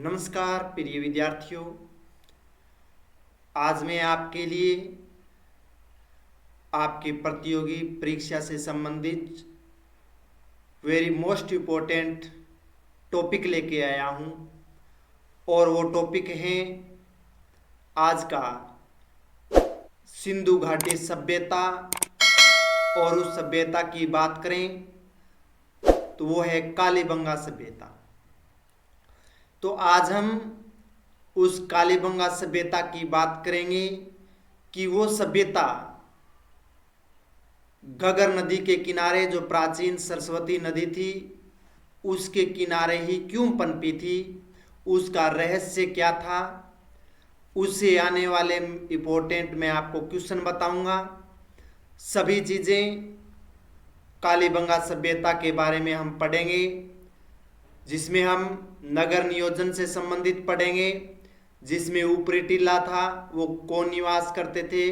नमस्कार प्रिय विद्यार्थियों। आज मैं आपके लिए आपकी प्रतियोगी परीक्षा से संबंधित वेरी मोस्ट इम्पोर्टेंट टॉपिक लेके आया हूँ और वो टॉपिक है आज का सिंधु घाटी सभ्यता। और उस सभ्यता की बात करें तो वो है कालीबंगा सभ्यता। तो आज हम उस कालीबंगा सभ्यता की बात करेंगे कि वो सभ्यता घगर नदी के किनारे, जो प्राचीन सरस्वती नदी थी, उसके किनारे ही क्यों पनपी थी, उसका रहस्य क्या था, उससे आने वाले इम्पोर्टेंट मैं आपको क्वेश्चन बताऊंगा। सभी चीज़ें कालीबंगा सभ्यता के बारे में हम पढ़ेंगे, जिसमें हम नगर नियोजन से संबंधित पढ़ेंगे, जिसमें ऊपरी टीला था वो कौन निवास करते थे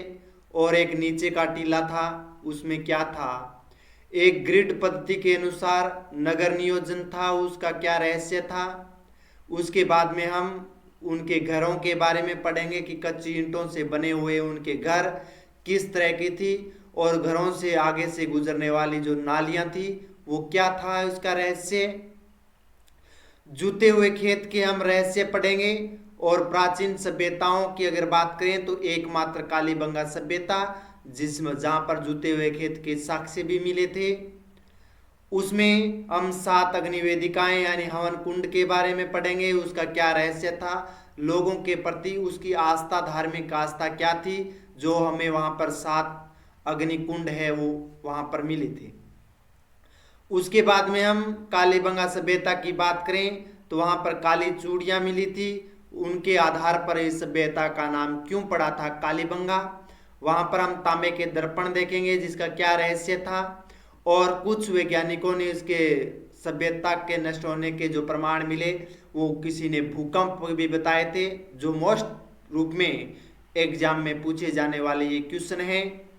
और एक नीचे का टीला था उसमें क्या था, एक ग्रिड पद्धति के अनुसार नगर नियोजन था उसका क्या रहस्य था। उसके बाद में हम उनके घरों के बारे में पढ़ेंगे कि कच्ची ईंटों से बने हुए उनके घर किस तरह की थी और घरों से आगे से गुजरने वाली जो नालियां थी वो क्या था, उसका रहस्य। जूते हुए खेत के हम रहस्य पढ़ेंगे। और प्राचीन सभ्यताओं की अगर बात करें तो एकमात्र कालीबंगा सभ्यता, जिसमें जहां पर जूते हुए खेत के साक्ष्य भी मिले थे, उसमें हम 7 अग्निवेदिकाएं यानी हवन कुंड के बारे में पढ़ेंगे, उसका क्या रहस्य था, लोगों के प्रति उसकी आस्था, धार्मिक आस्था क्या थी, जो हमें वहां पर 7 अग्निकुंड है वो वहां पर मिले थे। उसके बाद में हम कालीबंगा सभ्यता की बात करें तो वहां पर काली चूड़ियां मिली थी, उनके आधार पर इस सभ्यता का नाम क्यों पड़ा था कालीबंगा। वहां पर हम तांबे के दर्पण देखेंगे जिसका क्या रहस्य था। और कुछ वैज्ञानिकों ने इसके सभ्यता के नष्ट होने के जो प्रमाण मिले, वो किसी ने भूकंप भी बताए थे, जो मोस्ट रूप में एग्जाम में पूछे जाने वाले ये क्वेश्चन है।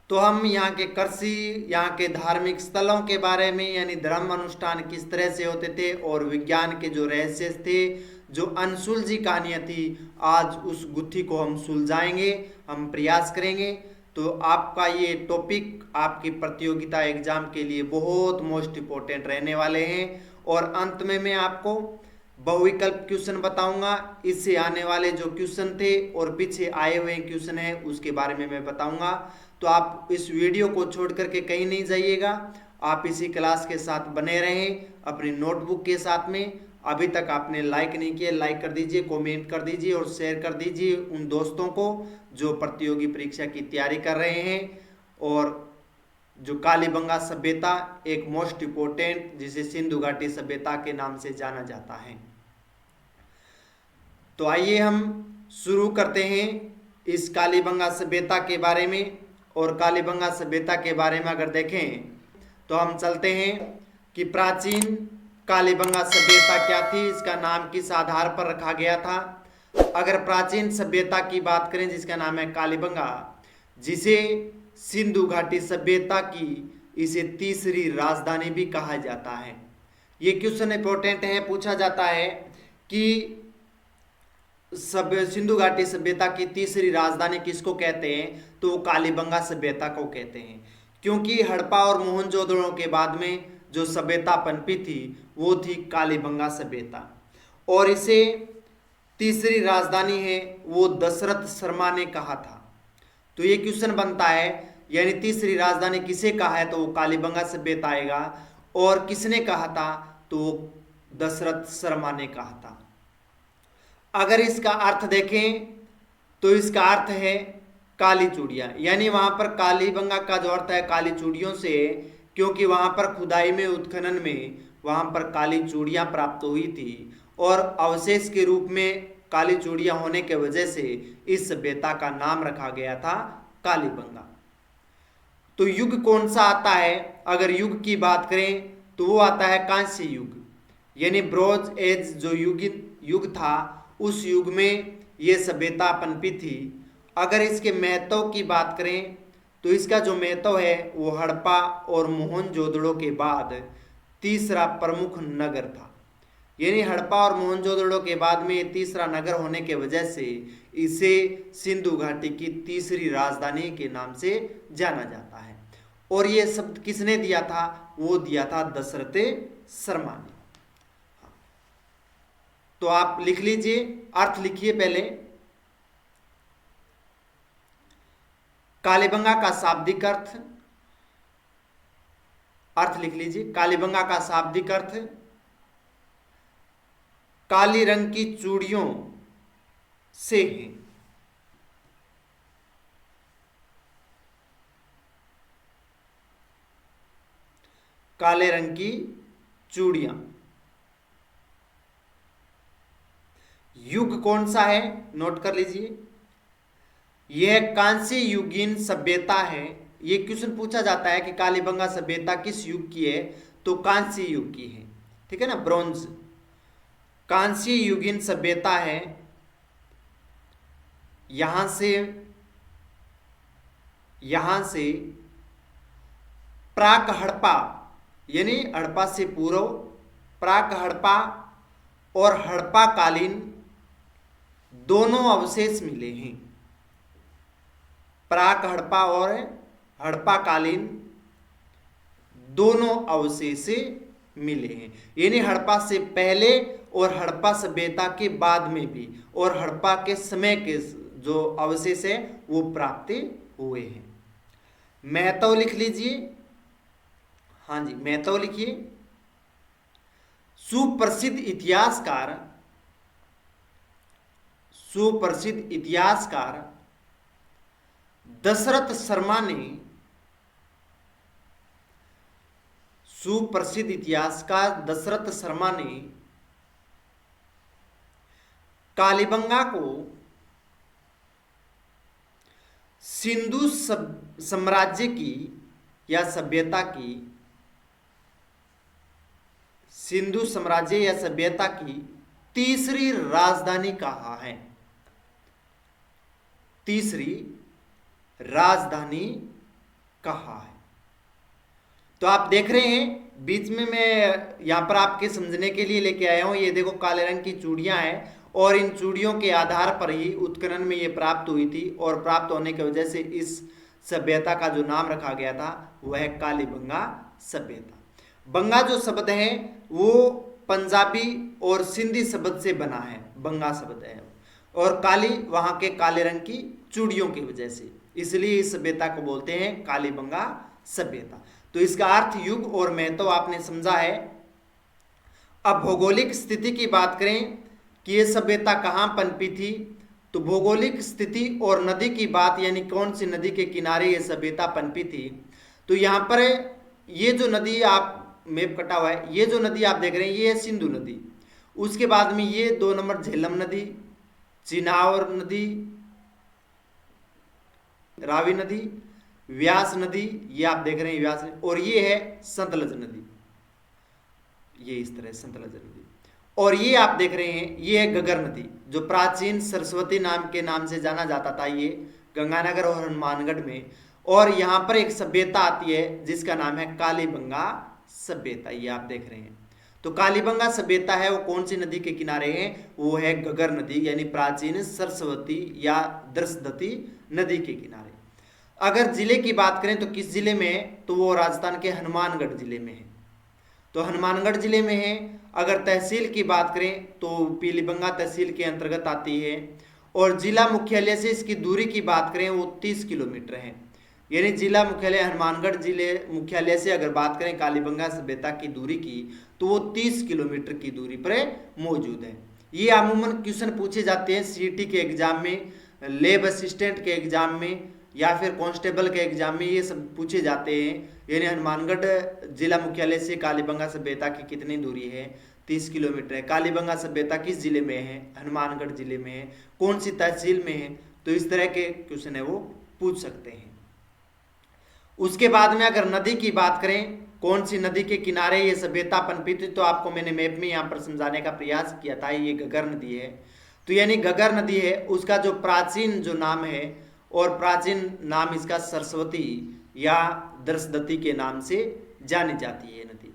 तो हम यहाँ के कृषि, यहाँ के धार्मिक स्थलों के बारे में, यानी धर्म अनुष्ठान किस तरह से होते थे, और विज्ञान के जो रहस्य थे, जो अनसुलझी कहानियाँ थी, आज उस गुत्थी को हम सुलझाएंगे, हम प्रयास करेंगे। तो आपका ये टॉपिक आपकी प्रतियोगिता एग्जाम के लिए बहुत मोस्ट इम्पोर्टेंट रहने वाले हैं। और अंत में मैं आपको बहुविकल्प क्वेश्चन बताऊंगा, इससे आने वाले जो क्वेश्चन थे और पीछे आए हुए क्वेश्चन हैं उसके बारे में मैं बताऊंगा। तो आप इस वीडियो को छोड़ करके कहीं नहीं जाइएगा, आप इसी क्लास के साथ बने रहें अपनी नोटबुक के साथ में। अभी तक आपने लाइक नहीं किया, लाइक कर दीजिए, कमेंट कर दीजिए और शेयर कर दीजिए उन दोस्तों को जो प्रतियोगी परीक्षा की तैयारी कर रहे हैं। और जो कालीबंगा सभ्यता एक मोस्ट इम्पोर्टेंट, जिसे सिंधु घाटी सभ्यता के नाम से जाना जाता है। तो आइए हम शुरू करते हैं इस कालीबंगा सभ्यता के बारे में। और कालीबंगा सभ्यता के बारे में अगर देखें तो हम चलते हैं कि प्राचीन कालीबंगा सभ्यता क्या थी, इसका नाम किस आधार पर रखा गया था। अगर प्राचीन सभ्यता की बात करें जिसका नाम है कालीबंगा, जिसे सिंधु घाटी सभ्यता की इसे तीसरी राजधानी भी कहा जाता है। ये क्वेश्चन इंपॉर्टेंट है, पूछा जाता है कि सिंधु घाटी सभ्यता की तीसरी राजधानी किसको कहते हैं, तो कालीबंगा सभ्यता को कहते हैं। क्योंकि हड़प्पा और मोहनजोदड़ो के बाद में जो सभ्यता पनपी थी वो थी कालीबंगा सभ्यता। और इसे तीसरी राजधानी है वो दशरथ शर्मा ने कहा था। तो ये क्वेश्चन बनता है, यानी तीसरी राजधानी किसे कहा है, तो वो कालीबंगा सभ्यता आएगा। और किसने कहा था, तो वो दशरथ शर्मा ने कहा था। अगर इसका अर्थ देखें तो इसका अर्थ है काली चूड़ियाँ, यानी वहां पर कालीबंगा का जो अर्थ है काली चूड़ियों से, क्योंकि वहां पर खुदाई में, उत्खनन में वहां पर काली चूड़ियाँ प्राप्त हुई थी और अवशेष के रूप में काली चूड़ियाँ होने के वजह से इस सभ्यता का नाम रखा गया था कालीबंगा। तो युग कौन सा आता है, अगर युग की बात करें तो वो आता है कांस्य युग, यानी ब्रोंज एज जो युग था, उस युग में ये सभ्यता पनपी थी। अगर इसके महत्व की बात करें तो इसका जो महत्व है वो हड़प्पा और मोहनजोदड़ो के बाद तीसरा प्रमुख नगर था। यानी हड़प्पा और मोहनजोदड़ो के बाद में ये तीसरा नगर होने के वजह से इसे सिंधु घाटी की तीसरी राजधानी के नाम से जाना जाता है। और ये शब्द किसने दिया था? वो दिया था दशरथ शर्मा ने। तो आप लिख लीजिए, अर्थ लिखिए पहले। कालीबंगा का शाब्दिक अर्थ, लिख लीजिए। कालीबंगा का शाब्दिक अर्थ काली रंग की चूड़ियों से है। काले रंग की चूड़ियां। युग कौन सा है? नोट कर लीजिए। यह कांस्य युगीन सभ्यता है। यह क्वेश्चन पूछा जाता है कि कालीबंगा सभ्यता किस युग की है, तो कांस्य युग की है। ठीक है ना, ब्रोंज, कांस्य युगीन सभ्यता है। यहां से प्राक हड़प्पा यानी हड़प्पा से पूर्व, प्राक हड़प्पा और हड़प्पा कालीन दोनों अवशेष मिले हैं। प्राक हड़प्पा और हड़प्पा कालीन दोनों अवशेष मिले हैं। यानी हड़प्पा से पहले और हड़प्पा सभ्यता के बाद में भी, और हड़प्पा के समय के जो अवशेष है वो प्राप्त हुए हैं। महतो लिख लीजिए। हाँ जी, महतो लिखिए। सुप्रसिद्ध इतिहासकार दशरथ शर्मा ने, सुप्रसिद्ध इतिहासकार दशरथ शर्मा ने कालीबंगा को सिंधु साम्राज्य की या सभ्यता की, सिंधु साम्राज्य या सभ्यता की तीसरी राजधानी कहा है। तीसरी राजधानी कहा है। तो आप देख रहे हैं बीच में मैं यहां पर आपके समझने के लिए लेके आया हूं। ये देखो काले रंग की चूड़ियां हैं, और इन चूड़ियों के आधार पर ही उत्खनन में ये प्राप्त हुई थी, और प्राप्त होने की वजह से इस सभ्यता का जो नाम रखा गया था वह कालीबंगा सभ्यता। बंगा जो शब्द है वो पंजाबी और सिंधी शब्द से बना है, बंगा शब्द है, और काली वहां के काले रंग की चूड़ियों की वजह से, इसलिए इस सभ्यता को बोलते हैं कालीबंगा सभ्यता। तो इसका अर्थ युग और महत्व आपने समझा है। अब भौगोलिक स्थिति की बात करें कि यह सभ्यता कहाँ पनपी थी, तो भौगोलिक स्थिति और नदी की बात, यानी कौन सी नदी के किनारे यह सभ्यता पनपी थी। तो यहाँ पर ये जो नदी आप मैप कटा हुआ है, ये जो नदी आप देख रहे हैं ये है सिंधु नदी। उसके बाद में ये 2 नंबर झेलम नदी, चिनावर नदी, रावी नदी, व्यास नदी, ये आप देख रहे हैं व्यास नदी, और ये है सतलज नदी, ये इस तरह सतलज नदी। और ये आप देख रहे हैं ये है गगर नदी, जो प्राचीन सरस्वती नाम के नाम से जाना जाता था, ये गंगानगर और हनुमानगढ़ में। और यहाँ पर एक सभ्यता आती है जिसका नाम है कालीबंगा सभ्यता, ये आप देख रहे हैं। तो कालीबंगा सभ्यता है वो कौन सी नदी के किनारे है? वो है गगर नदी, यानी प्राचीन सरस्वती या दृशदती नदी के किनारे। अगर जिले की बात करें तो किस जिले में है? तो वो राजस्थान के हनुमानगढ़ जिले में है, तो हनुमानगढ़ जिले में है। अगर तहसील की बात करें तो पीलीबंगा तहसील के अंतर्गत आती है। और जिला मुख्यालय से इसकी दूरी की बात करें वो 30 किलोमीटर है, यानी जिला मुख्यालय हनुमानगढ़ जिले मुख्यालय से अगर बात करें कालीबंगा सभ्यता की दूरी की तो वो 30 किलोमीटर की दूरी पर मौजूद है। ये अमूमन क्वेश्चन पूछे जाते हैं सीटी के एग्जाम में, लेब असिस्टेंट के एग्जाम में, या फिर कांस्टेबल के एग्जाम में, ये सब पूछे जाते हैं। यानी हनुमानगढ़ जिला मुख्यालय से कालीबंगा सभ्यता की कितनी दूरी है? 30 किलोमीटर है। कालीबंगा सभ्यता किस जिले में है? हनुमानगढ़ जिले में है। कौन सी तहसील में है? तो इस तरह के क्वेश्चन है वो पूछ सकते हैं। उसके बाद में अगर नदी की बात करें, कौन सी नदी के किनारे ये सभ्यता पनपी थी, तो आपको मैंने मैप में यहाँ पर समझाने का प्रयास किया था। ये गगर नदी है, तो यानी गगर नदी है, उसका जो प्राचीन जो नाम है, और प्राचीन नाम इसका सरस्वती या दृशदती के नाम से जानी जाती है नदी।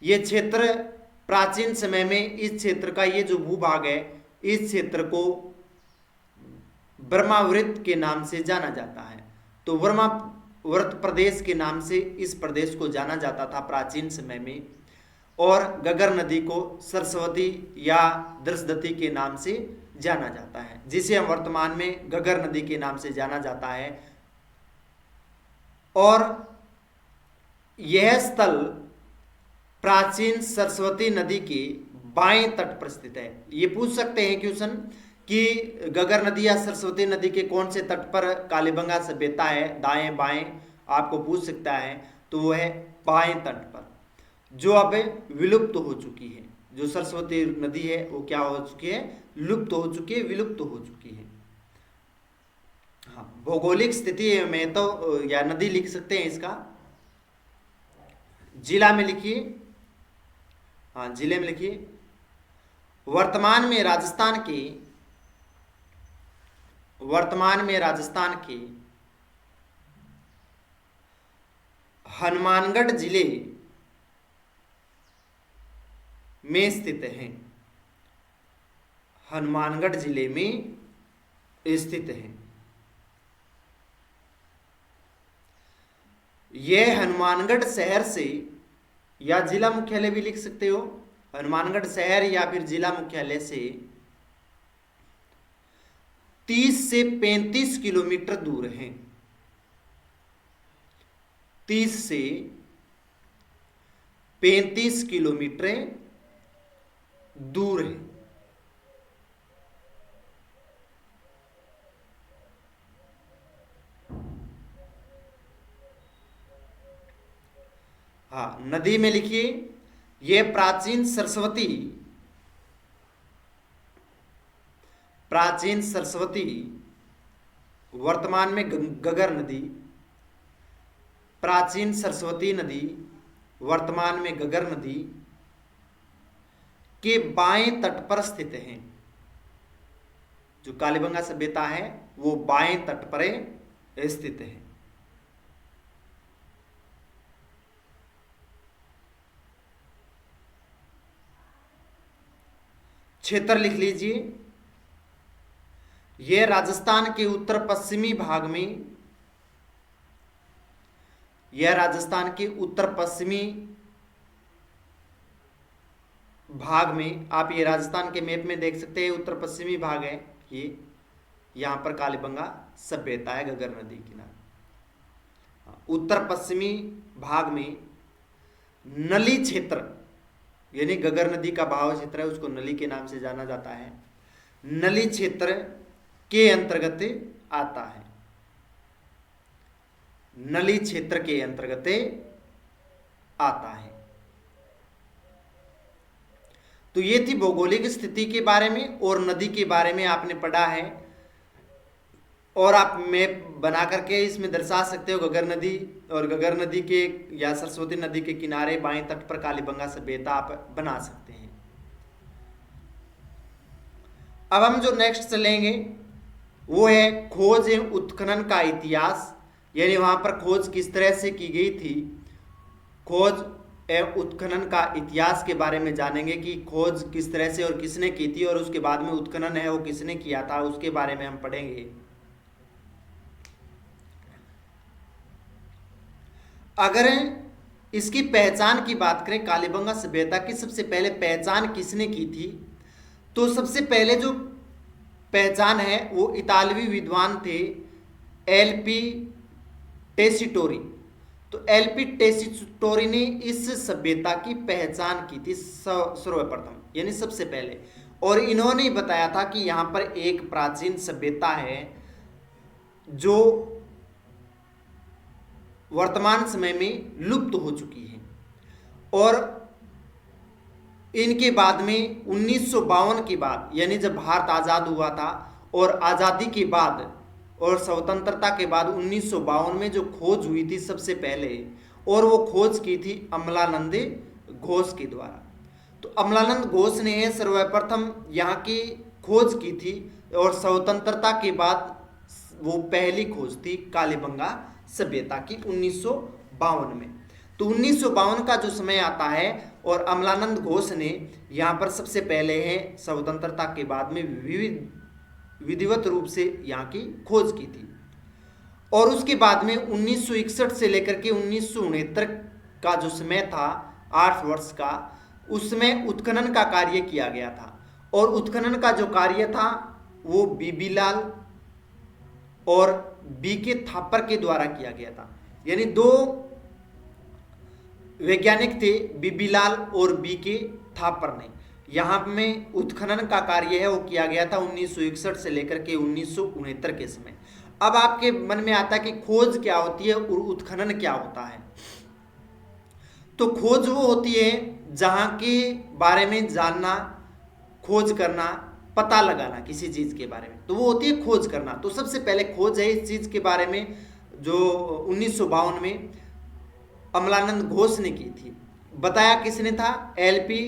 ये क्षेत्र प्राचीन समय में इस क्षेत्र का ये जो भूभाग है, इस क्षेत्र को ब्रह्मावृत के नाम से जाना जाता है। तो ब्रह्मावृत प्रदेश के नाम से इस प्रदेश को जाना जाता था प्राचीन समय में। और गगर नदी को सरस्वती या दृशदती के नाम से जाना जाता है, जिसे हम वर्तमान में गगर नदी के नाम से जाना जाता है। और यह स्थल प्राचीन सरस्वती नदी के बाएं तट पर स्थित है। ये पूछ सकते हैं क्वेश्चन कि गगर नदी या सरस्वती नदी के कौन से तट पर कालीबंगा सभ्यता है, दाएं बाएं आपको पूछ सकता है। तो वो है बाएं तट पर, जो अब विलुप्त हो चुकी है। जो सरस्वती नदी है वो क्या हो चुकी है, लुप्त हो चुकी है, विलुप्त हो चुकी है। हाँ, भौगोलिक स्थिति में तो या नदी लिख सकते हैं, इसका जिला में लिखिए। हाँ, जिले में लिखिए। वर्तमान में राजस्थान के हनुमानगढ़ जिले में स्थित है। हनुमानगढ़ जिले में स्थित है। यह हनुमानगढ़ शहर से, या जिला मुख्यालय भी लिख सकते हो, हनुमानगढ़ शहर या फिर जिला मुख्यालय से 30 से 35 किलोमीटर दूर है। 30 से 35 किलोमीटर दूर है। हाँ, नदी में लिखिए। यह प्राचीन सरस्वती वर्तमान में गगर नदी, प्राचीन सरस्वती नदी वर्तमान में गगर नदी के बाएं तट पर स्थित है। जो कालीबंगा सभ्यता है वो बाएं तट पर स्थित है। क्षेत्र लिख लीजिए। यह राजस्थान के उत्तर पश्चिमी भाग में, यह राजस्थान के उत्तर पश्चिमी भाग में, आप ये राजस्थान के मैप में देख सकते हैं, उत्तर पश्चिमी भाग है ये। यहां पर कालीबंगा सभ्यता है, गगर नदी किनारे। उत्तर पश्चिमी भाग में नली क्षेत्र, यानी गगर नदी का बहाव क्षेत्र है, उसको नली के नाम से जाना जाता है, नली क्षेत्र के अंतर्गत आता है। नली क्षेत्र के अंतर्गत आता है। तो ये थी भौगोलिक स्थिति के बारे में, और नदी के बारे में आपने पढ़ा है। और आप मैप बना करके इसमें दर्शा सकते हो गगर नदी, और गगर नदी के या सरस्वती नदी के किनारे बाएं तट पर कालीबंगा सभ्यता आप बना सकते हैं। अब हम जो नेक्स्ट चलेंगे वो है खोज एवं उत्खनन का इतिहास, यानी वहां पर खोज किस तरह से की गई थी। खोज एवं उत्खनन का इतिहास के बारे में जानेंगे कि खोज किस तरह से और किसने की थी, और उसके बाद में उत्खनन है वो किसने किया था, उसके बारे में हम पढ़ेंगे। अगर इसकी पहचान की बात करें, कालीबंगा सभ्यता की सबसे पहले पहचान किसने की थी, तो सबसे पहले जो पहचान है वो इतालवी विद्वान थे एलपी टेसिटोरी। तो एलपी टेसिटोरी ने इस सभ्यता की पहचान की थी सर्वप्रथम, यानी सबसे पहले। और इन्होंने बताया था कि यहाँ पर एक प्राचीन सभ्यता है जो वर्तमान समय में लुप्त हो चुकी है। और इनके बाद में 1952 के बाद, यानी जब भारत आज़ाद हुआ था, और आज़ादी के बाद और स्वतंत्रता के बाद 1952 में जो खोज हुई थी सबसे पहले, और वो खोज की थी अमलानंद घोष के द्वारा। तो अमलानंद घोष ने सर्वप्रथम यहाँ की खोज की थी, और स्वतंत्रता के बाद वो पहली खोज थी कालीबंगा सभ्यता की 1952 में। तो 1952 का जो समय आता है और अमलानंद घोष ने यहाँ पर सबसे पहले है स्वतंत्रता के बाद में विधिवत रूप से यहाँ की खोज की थी। और उसके बाद में 1961 से लेकर के 1969 का जो समय था 8 वर्ष का, उसमें उत्खनन का कार्य किया गया था। और उत्खनन का जो कार्य था वो बीबी लाल और बीके थापर के द्वारा किया गया था। यानी दो वैज्ञानिक थे, बीबी लाल और बीके थापर ने। यहाँ में उत्खनन का कार्य है वो किया गया था 1961 से लेकर के 1969 के समय। अब आपके मन में आता है कि खोज क्या होती है और उत्खनन क्या होता है। तो खोज वो होती है जहाँ के बारे में जानना, खोज करना, पता लगाना किसी चीज़ के बारे में, तो वो होती है खोज करना। तो सबसे पहले खोज है इस चीज़ के बारे में जो 1952 में अमलानंद घोष ने की थी। बताया किसने था? एलपी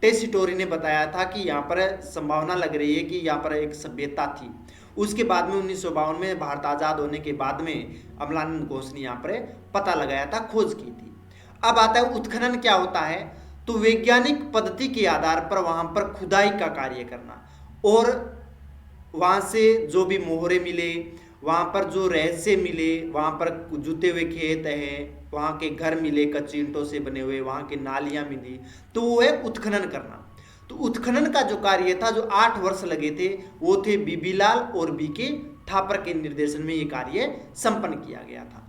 टेसीटोरी ने बताया था कि यहाँ पर संभावना लग रही है कि यहाँ पर एक सभ्यता थी। उसके बाद में 1952 में भारत आज़ाद होने के बाद में अमलानंद घोष ने यहाँ पर पता लगाया था, खोज की थी। अब आता है उत्खनन क्या होता है। तो वैज्ञानिक पद्धति के आधार पर वहाँ पर खुदाई का कार्य करना और वहाँ से जो भी मोहरे मिले, वहाँ पर जो रहस्य मिले, वहाँ पर जुते हुए खेत हैं, वहाँ के घर मिले कच्ची ईंटों से बने हुए, वहाँ की नालियाँ मिली, तो वो है उत्खनन करना। तो उत्खनन का जो कार्य था जो 8 वर्ष लगे थे वो थे बीबी लाल और बीके थापर के निर्देशन में ये कार्य संपन्न किया गया था।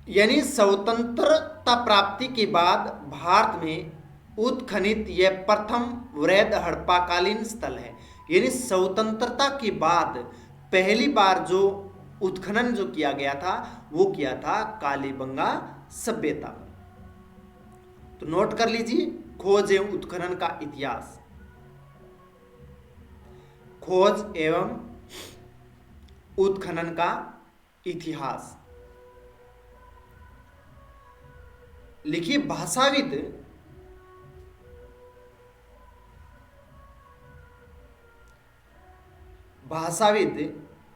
यानी स्वतंत्रता प्राप्ति के बाद भारत में उत्खनित यह प्रथम वृहद हड़प्पाकालीन स्थल है। यानी स्वतंत्रता के बाद पहली बार जो उत्खनन जो किया गया था वो किया था कालीबंगा सभ्यता। तो नोट कर लीजिए, खोज एवं उत्खनन का इतिहास। खोज एवं उत्खनन का इतिहास। लिखिए भाषाविद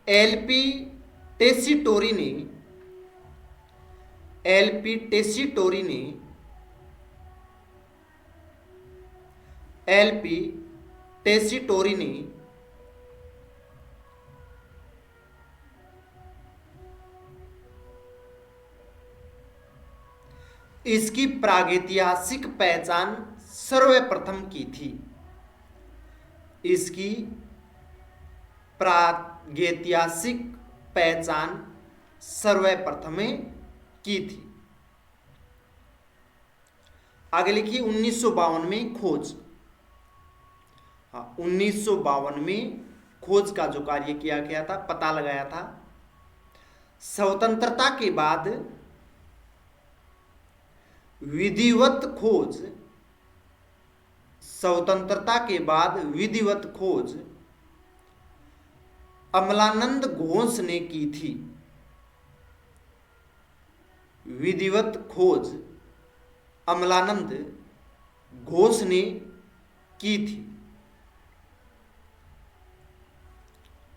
एलपी टेसीटोरी ने इसकी प्रागैतिहासिक पहचान सर्वप्रथम की थी। इसकी प्रागैतिहासिक पहचान सर्वप्रथम की थी। आगे लिखिए 1952 में खोज। 1952 में खोज का जो कार्य किया गया था, पता लगाया था। स्वतंत्रता के बाद विधिवत खोज, स्वतंत्रता के बाद विधिवत खोज अमलानंद घोष ने की थी। विधिवत खोज अमलानंद घोष ने की थी।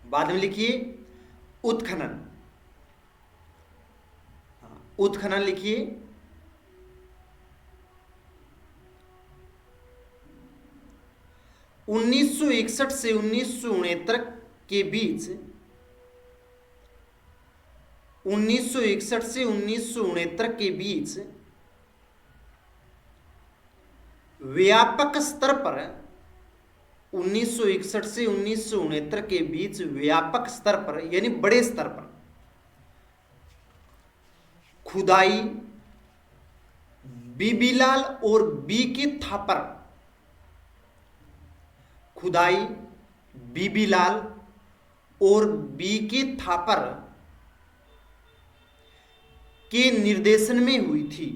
बाद में लिखिए उत्खनन। उत्खनन लिखिए। उन्नीस सौ 1961 से 1969 के बीच 1961 से 1969 के बीच व्यापक स्तर पर 1961 से 1969 के बीच व्यापक स्तर पर यानी बड़े स्तर पर खुदाई बीबीलाल और बीके थापर, खुदाई बीबीलाल और बीके थापर के निर्देशन में हुई थी।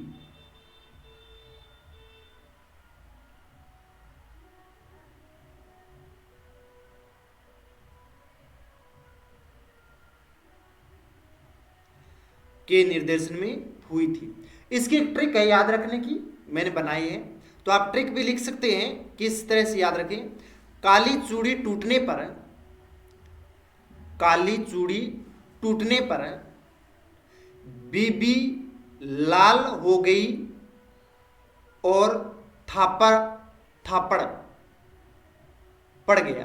के निर्देशन में हुई थी। इसकी एक ट्रिक है याद रखने की, मैंने बनाई है, तो आप ट्रिक भी लिख सकते हैं। किस तरह से याद रखें? काली चूड़ी टूटने पर, काली चूड़ी टूटने पर बीबी लाल हो गई और थापड़ पड़ गया।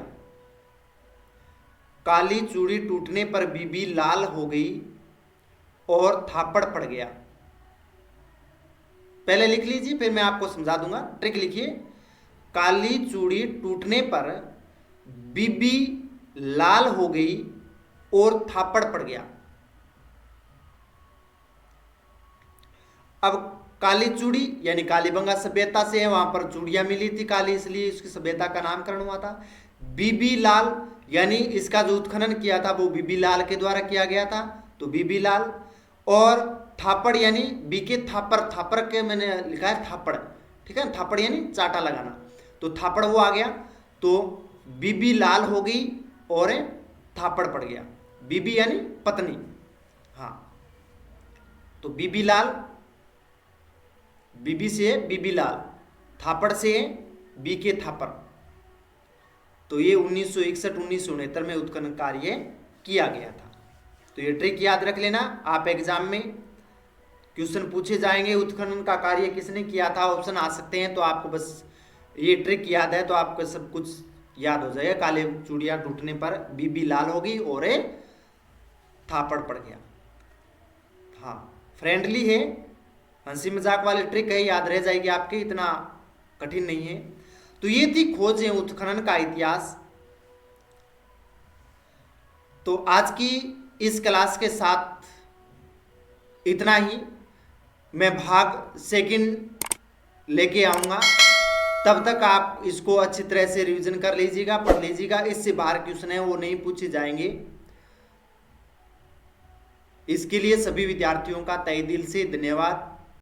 काली चूड़ी टूटने पर बीबी लाल हो गई और थापड़ पड़ गया। पहले लिख लीजिए, फिर मैं आपको समझा दूंगा। ट्रिक लिखिए, काली चूड़ी टूटने पर बीबी लाल हो गई और थापड़ पड़ गया। अब काली चूड़ी यानी कालीबंगा सभ्यता से है, वहां पर चूड़ियां मिली थी काली, इसलिए इसकी सभ्यता का नामकरण हुआ था। बीबी लाल यानी इसका जो उत्खनन किया था वो बीबी लाल के द्वारा किया गया था, तो बीबी लाल। और थापड़ यानी बीके थापर के मैंने लिखा है थापड़, ठीक है। थापड़ यानी चाटा लगाना, तो थापड़ वो आ गया, तो बीबी लाल हो गई और थापड़ पड़ गया। बीबी यानी पत्नी, हाँ, तो बीबी लाल, बीबी से बीबी लाल, थापड़ से बीके थापर। तो ये 1961-1969 में उत्खनन कार्य किया गया था। तो ये ट्रिक याद रख लेना, आप एग्जाम में क्वेश्चन पूछे जाएंगे उत्खनन का कार्य किसने किया था, ऑप्शन आ सकते हैं, तो आपको बस ये ट्रिक याद है तो आपको सब कुछ याद हो जाएगा। काले चूड़ियां टूटने पर बीबी लाल हो गई और थापड़ पड़ गया। हाँ, फ्रेंडली है, हंसी मजाक वाली ट्रिक है, याद रह जाएगी आपके, इतना कठिन नहीं है। तो ये थी खोज एवं उत्खनन का इतिहास। तो आज की इस क्लास के साथ इतना ही। मैं भाग सेकंड लेके आऊंगा, तब तक आप इसको अच्छी तरह से रिवीजन कर लीजिएगा, पढ़ लीजिएगा। इससे बाहर क्वेश्चन है वो नहीं पूछे जाएंगे। इसके लिए सभी विद्यार्थियों का तहे दिल से धन्यवाद।